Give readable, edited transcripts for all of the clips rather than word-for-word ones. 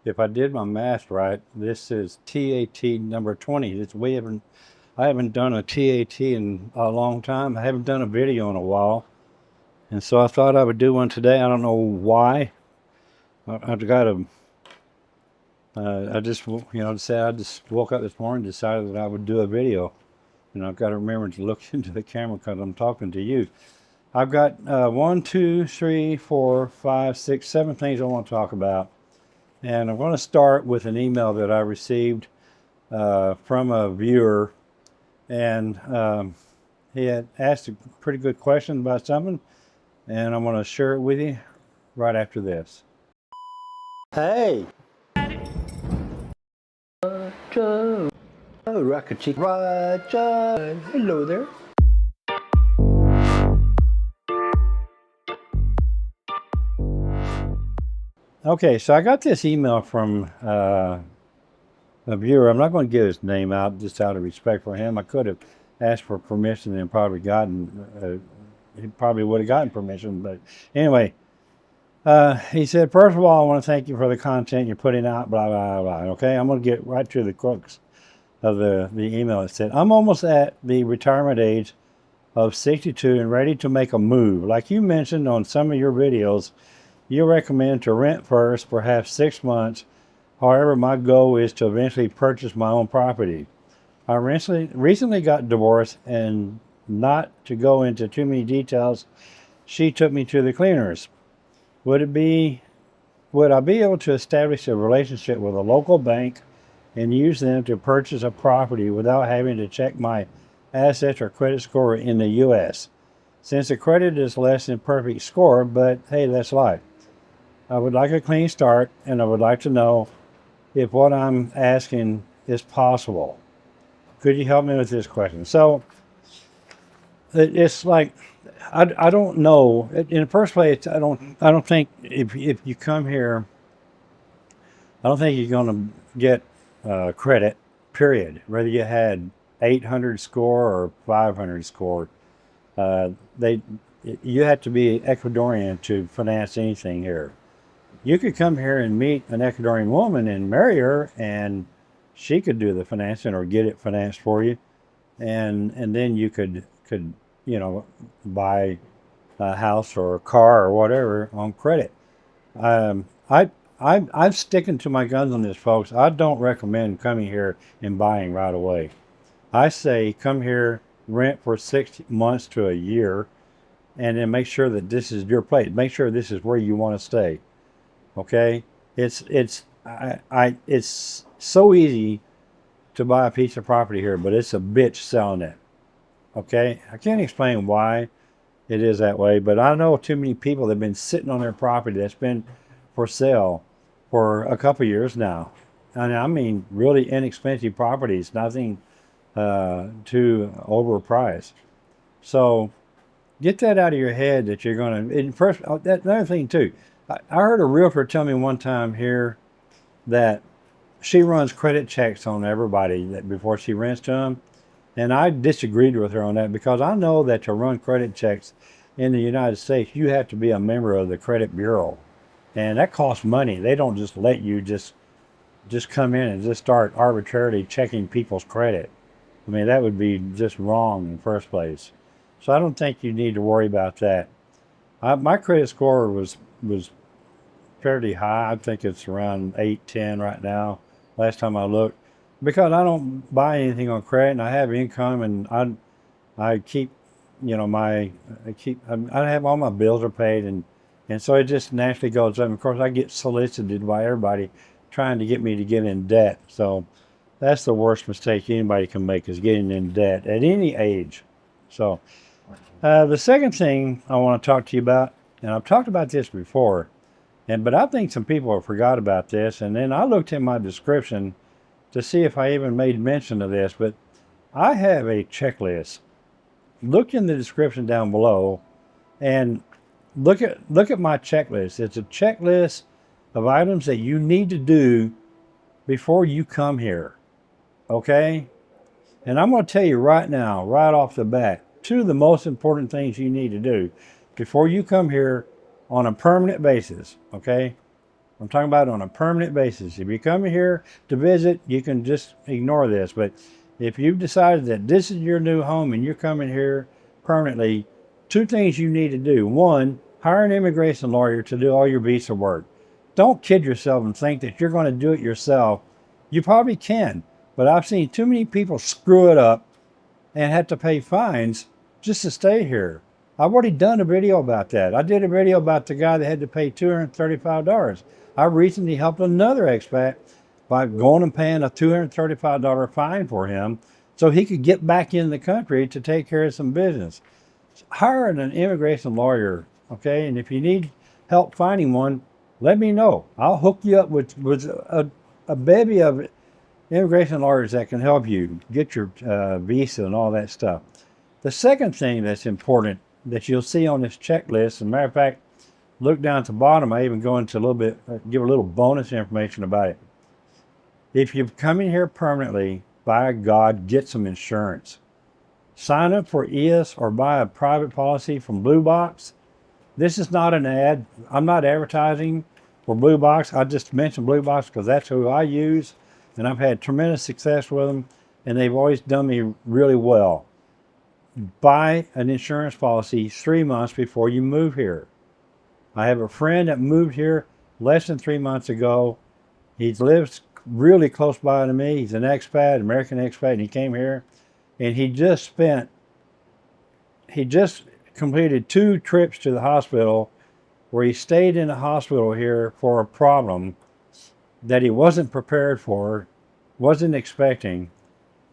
if I did my math right, this is TAT number 20. I haven't done a TAT in a long time. I haven't done a video in a while. And so I thought I would do one today. I don't know why. I've got a, I just, I just woke up this morning and decided that I would do a video. And I've got to remember to look into the camera because I'm talking to you. I've got 1, 2, 3, 4, 5, 6, 7 things I want to talk about. And I'm going to start with an email that I received from a viewer. And he had asked a pretty good question about something. And I'm going to share it with you right after this. Hey! Roger! Oh, Rocket Roger! Hello there. Okay, so I got this email from a viewer. I'm not going to give his name out just out of respect for him. I could have asked for permission and probably he probably would have gotten permission. But anyway, he said, first of all, I want to thank you for the content you're putting out, blah, blah, blah. Okay, I'm going to get right to the crux of the email. It said, I'm almost at the retirement age of 62 and ready to make a move. Like you mentioned on some of your videos, you recommend to rent first, perhaps 6 months. However, my goal is to eventually purchase my own property. I recently got divorced, and not to go into too many details, she took me to the cleaners. Would I be able to establish a relationship with a local bank and use them to purchase a property without having to check my assets or credit score in the U.S.? Since the credit is less than perfect score, but hey, that's life. I would like a clean start, and I would like to know if what I'm asking is possible. Could you help me with this question? So it's like, I don't know. In the first place, I don't think if you come here, I don't think you're going to get credit, period. Whether you had 800 score or 500 score, you have to be Ecuadorian to finance anything here. You could come here and meet an Ecuadorian woman and marry her, and she could do the financing or get it financed for you, and then you could buy a house or a car or whatever on credit. I'm sticking to my guns on this, folks. I don't recommend coming here and buying right away. I say come here, rent for 6 months to a year, and then make sure that this is your place. Make sure this is where you want to stay. Okay, it's so easy to buy a piece of property here, but it's a bitch selling it. Okay, I can't explain why it is that way, but I know too many people that have been sitting on their property that's been for sale for a couple years now, and I mean really inexpensive properties, nothing too overpriced. So get that out of your head that you're going to. First, another thing too. I heard a realtor tell me one time here that she runs credit checks on everybody before she rents to them. And I disagreed with her on that because I know that to run credit checks in the United States, you have to be a member of the credit bureau. And that costs money. They don't just let you just come in and just start arbitrarily checking people's credit. I mean, that would be just wrong in the first place. So I don't think you need to worry about that. My credit score was fairly high. I think it's around 810 right now, last time I looked, because I don't buy anything on credit and I have income, and I keep, I have all my bills are paid, and so it just naturally goes up. Of course, I get solicited by everybody trying to get me to get in debt. So that's the worst mistake anybody can make, is getting in debt at any age. So the second thing I want to talk to you about, and I've talked about this before, but I think some people have forgot about this, and then I looked in my description to see if I even made mention of this, but I have a checklist. Look in the description down below and look at my checklist. It's a checklist of items that you need to do before you come here. Okay? And I'm going to tell you right now, right off the bat, 2 of the most important things you need to do before you come here on a permanent basis. Okay? I'm talking about on a permanent basis. If you come here to visit, you can just ignore this. But if you've decided that this is your new home and you're coming here permanently, two things you need to do. One, hire an immigration lawyer to do all your visa work. Don't kid yourself and think that you're going to do it yourself. You probably can, but I've seen too many people screw it up and have to pay fines just to stay here. I've already done a video about that. I did a video about the guy that had to pay $235. I recently helped another expat by going and paying a $235 fine for him so he could get back in the country to take care of some business. Hire an immigration lawyer, okay? And if you need help finding one, let me know. I'll hook you up with a bevy of immigration lawyers that can help you get your visa and all that stuff. The second thing that's important that you'll see on this checklist, as a matter of fact, look down at the bottom, I even go into a little bit, give a little bonus information about it. If you're coming here permanently, by God, get some insurance. Sign up for EIS or buy a private policy from Blue Box. This is not an ad. I'm not advertising for Blue Box. I just mentioned Blue Box because that's who I use, and I've had tremendous success with them, and they've always done me really well. Buy an insurance policy 3 months before you move here. I have a friend that moved here less than 3 months ago. He lives really close by to me. He's an expat, American expat, and he came here, and he just completed 2 trips to the hospital where he stayed in the hospital here for a problem that he wasn't prepared for, wasn't expecting,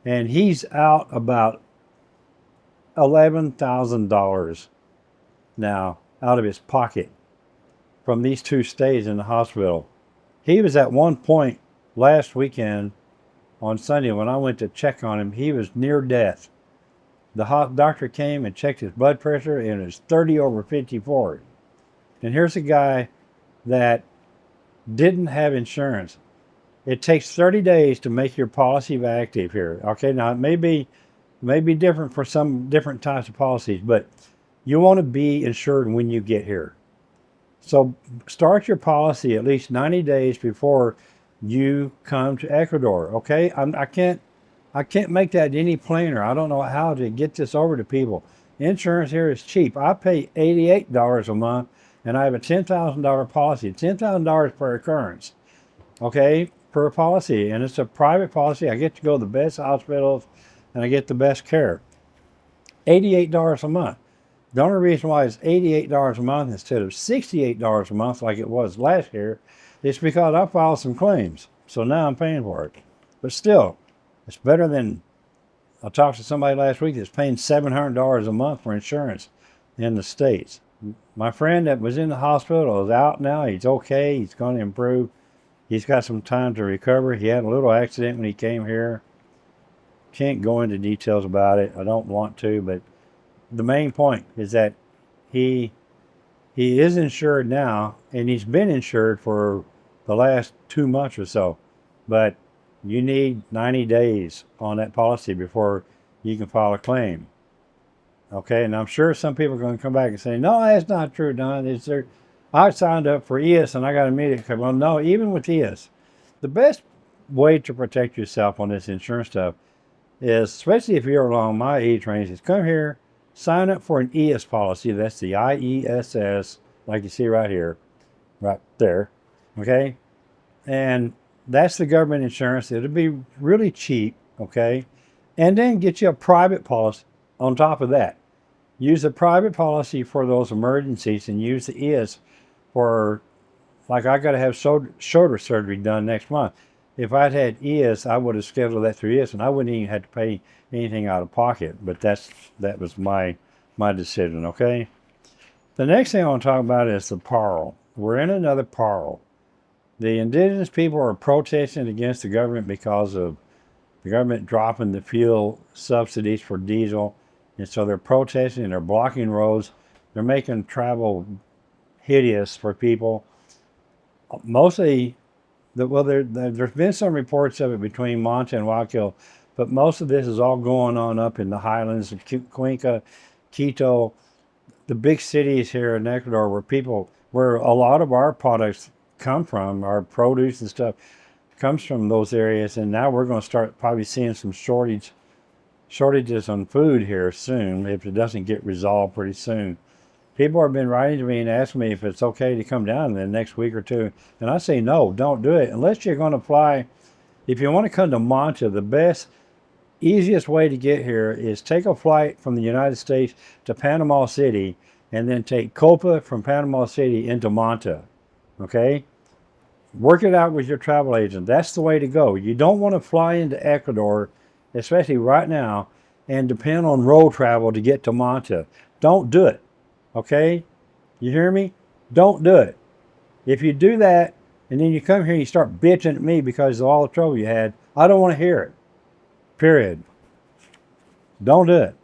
and he's out about $11,000 now out of his pocket from these 2 stays in the hospital. He was at one point last weekend on Sunday when I went to check on him, he was near death. The doctor came and checked his blood pressure and it was 30/54. And here's a guy that didn't have insurance. It takes 30 days to make your policy active here. Okay, now it may be different for some different types of policies, but you want to be insured when you get here. So start your policy at least 90 days before you come to Ecuador. Okay, I can't make that any plainer. I don't know how to get this over to people. Insurance here is cheap. I pay $88 a month, and I have a $10,000 policy. $10,000 per occurrence. Okay, per policy, and it's a private policy. I get to go to the best hospitals, and I get the best care. $88 a month. The only reason why it's $88 a month instead of $68 a month like it was last year is because I filed some claims. So now I'm paying for it. But still, it's better than, I talked to somebody last week that's paying $700 a month for insurance in the States. My friend that was in the hospital is out now. He's okay. He's going to improve. He's got some time to recover. He had a little accident when he came here. Can't go into details about it. I don't want to, but the main point is that he is insured now, and he's been insured for the last 2 months or so. But you need 90 days on that policy before you can file a claim. Okay, and I'm sure some people are going to come back and say, no, that's not true, Don. I signed up for EIS and I got immediate coverage. Well, no, even with EIS, the best way to protect yourself on this insurance stuff is, especially if you're along my age range, is come here, sign up for an EIS policy. That's the IESS, like you see right here, right there. Okay, and that's the government insurance. It'll be really cheap. Okay, and then get you a private policy on top of that. Use a private policy for those emergencies and use the EIS for, like, I got to have shoulder surgery done next month. If I'd had EIS, I would have scheduled that through EIS and I wouldn't even have to pay anything out of pocket. But that was my decision, okay? The next thing I want to talk about is the PARO. We're in another PARO. The indigenous people are protesting against the government because of the government dropping the fuel subsidies for diesel. And so they're protesting and they're blocking roads. They're making travel hideous for people. Mostly, there's been some reports of it between Manta and Guayaquil, but most of this is all going on up in the highlands of Cuenca, Quito, the big cities here in Ecuador where a lot of our products come from. Our produce and stuff comes from those areas, and now we're going to start probably seeing some shortages on food here soon if it doesn't get resolved pretty soon. People have been writing to me and asking me if it's okay to come down in the next week or two, and I say no, don't do it unless you're going to fly. If you want to come to Manta, the best, easiest way to get here is take a flight from the United States to Panama City, and then take Copa from Panama City into Manta. Okay? Work it out with your travel agent. That's the way to go. You don't want to fly into Ecuador, especially right now, and depend on road travel to get to Manta. Don't do it. Okay? You hear me? Don't do it. If you do that, and then you come here and you start bitching at me because of all the trouble you had, I don't want to hear it. Period. Don't do it.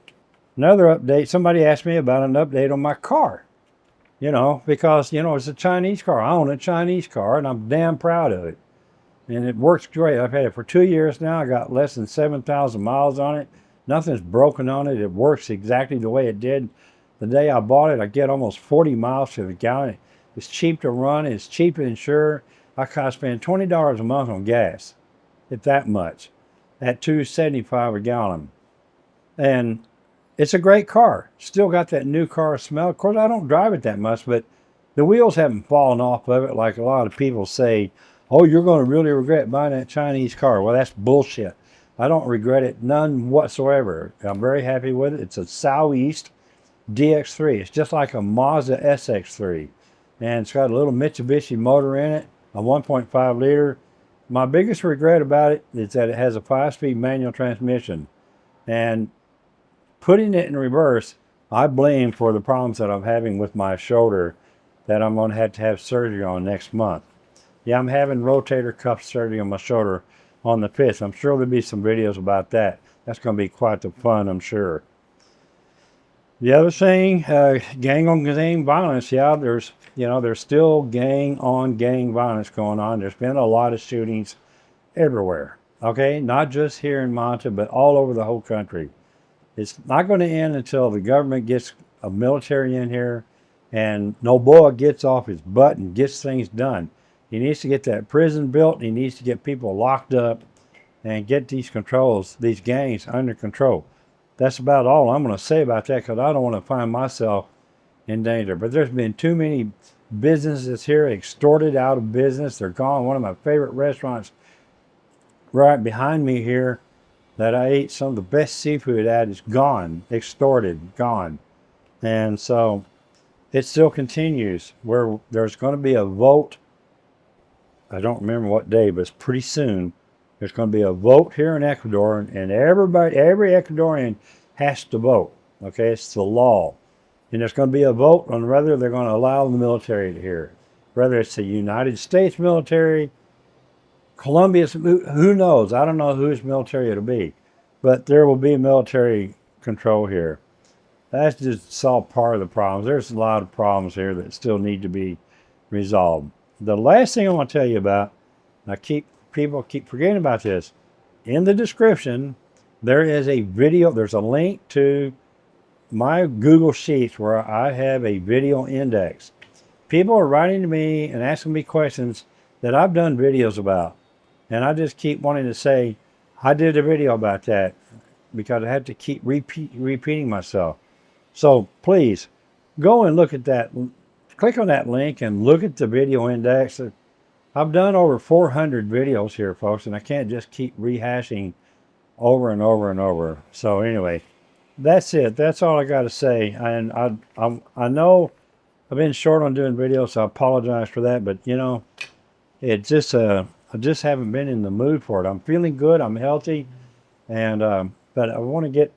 Another update, somebody asked me about an update on my car. Because, it's a Chinese car. I own a Chinese car, and I'm damn proud of it. And it works great. I've had it for 2 years now. I got less than 7,000 miles on it. Nothing's broken on it. It works exactly the way it did the day I bought it. I get almost 40 miles to the gallon. It's cheap to run. It's cheap to insure. I spend $20 a month on gas, if that much, at $2.75 a gallon. And it's a great car. Still got that new car smell. Of course, I don't drive it that much, but the wheels haven't fallen off of it like a lot of people say, oh, you're going to really regret buying that Chinese car. Well, that's bullshit. I don't regret it, none whatsoever. I'm very happy with it. It's a Southeast DX3. It's just like a Mazda SX3. And it's got a little Mitsubishi motor in it, a 1.5 liter. My biggest regret about it is that it has a 5-speed manual transmission. And putting it in reverse, I blame for the problems that I'm having with my shoulder that I'm going to have surgery on next month. Yeah, I'm having rotator cuff surgery on my shoulder on the 5th. I'm sure there'll be some videos about that. That's going to be quite the fun, I'm sure. The other thing, gang on gang violence. Yeah, there's still gang on gang violence going on. There's been a lot of shootings everywhere. Okay, not just here in Manta, but all over the whole country. It's not going to end until the government gets a military in here and Noboa gets off his butt and gets things done. He needs to get that prison built. He needs to get people locked up and get these gangs under control. That's about all I'm going to say about that, because I don't want to find myself in danger. But there's been too many businesses here extorted out of business. They're gone. One of my favorite restaurants right behind me here that I ate some of the best seafood at is gone, extorted, gone. And so it still continues, where there's going to be a vote. I don't remember what day, but it's pretty soon. There's going to be a vote here in Ecuador, and every Ecuadorian has to vote. Okay, it's the law. And there's going to be a vote on whether they're going to allow the military to here. Whether it's the United States military, Colombia's, who knows? I don't know whose military it'll be. But there will be military control here. That's just solve part of the problems. There's a lot of problems here that still need to be resolved. The last thing I want to tell you about, people keep forgetting about this. In the description, there is a video. There's a link to my Google Sheets where I have a video index. People are writing to me and asking me questions that I've done videos about. And I just keep wanting to say, I did a video about that, because I have to keep repeating myself. So please, go and look at that. Click on that link and look at the video index. I've done over 400 videos here, folks, and I can't just keep rehashing over and over and over. So anyway, that's it. That's all I got to say. And I know I've been short on doing videos, so I apologize for that. But it just I just haven't been in the mood for it. I'm feeling good. I'm healthy, and but I want to get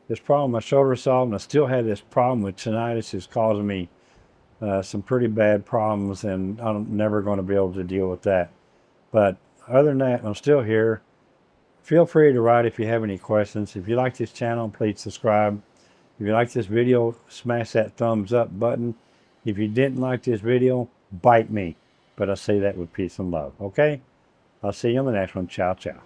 this problem with my shoulder solved. And I still have this problem with tinnitus. It's causing me some pretty bad problems, and I'm never going to be able to deal with that. But other than that, I'm still here. Feel free to write if you have any questions. If you like this channel, please subscribe. If you like this video, smash that thumbs up button. If you didn't like this video, bite me. But I say that with peace and love, okay? I'll see you on the next one. Ciao, ciao.